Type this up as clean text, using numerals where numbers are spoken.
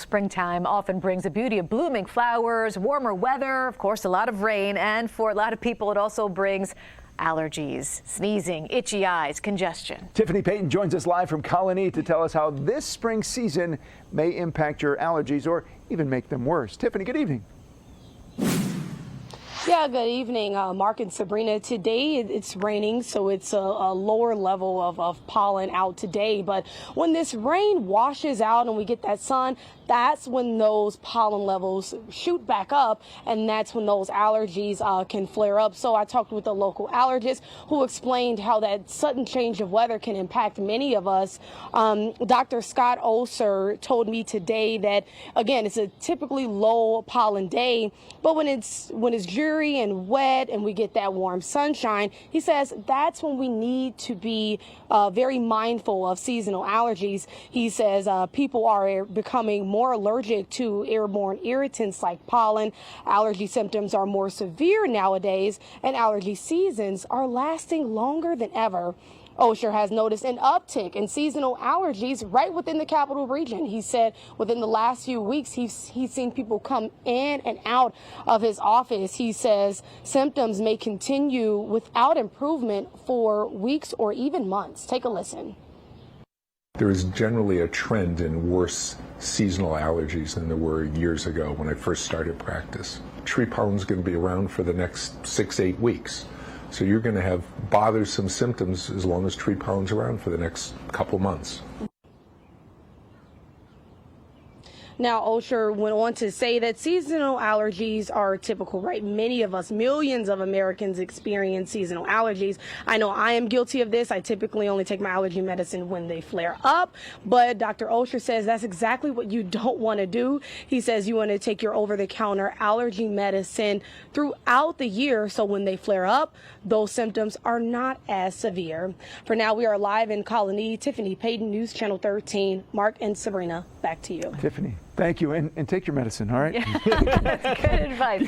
Springtime often brings the beauty of blooming flowers, warmer weather, of course, a lot of rain, and for a lot of people, it also brings allergies, sneezing, itchy eyes, congestion. Tiffany Payton joins us live from Colony to tell us how this spring season may impact your allergies or even make them worse. Tiffany, good evening. Yeah, good evening, Mark and Sabrina. Today it's raining, so it's a lower level of pollen out today. But when this rain washes out and we get that sun, that's when those pollen levels shoot back up, and that's when those allergies can flare up. So I talked with a local allergist who explained how that sudden change of weather can impact many of us. Dr. Scott Oser told me today that, again, it's a typically low pollen day, but when it's dreary and wet and we get that warm sunshine, he says that's when we need to be very mindful of seasonal allergies. He says people are becoming more allergic to airborne irritants like pollen. Allergy symptoms are more severe nowadays, and allergy seasons are lasting longer than ever. Osher has noticed an uptick in seasonal allergies right within the capital region. He said within the last few weeks, he's seen people come in and out of his office. He says symptoms may continue without improvement for weeks or even months. Take a listen. There is generally a trend in worse seasonal allergies than there were years ago when I first started practice. Tree pollen is going to be around for the next 6-8 weeks. So you're going to have bothersome symptoms as long as tree pollen's around for the next couple months. Now, Osher went on to say that seasonal allergies are typical, right? Many of us, millions of Americans experience seasonal allergies. I know I am guilty of this. I typically only take my allergy medicine when they flare up. But Dr. Osher says that's exactly what you don't want to do. He says you want to take your over-the-counter allergy medicine throughout the year, so when they flare up, those symptoms are not as severe. For now, we are live in Colony. Tiffany Payton, News Channel 13. Mark and Sabrina, back to you. Tiffany, thank you, and take your medicine, all right? That's good advice.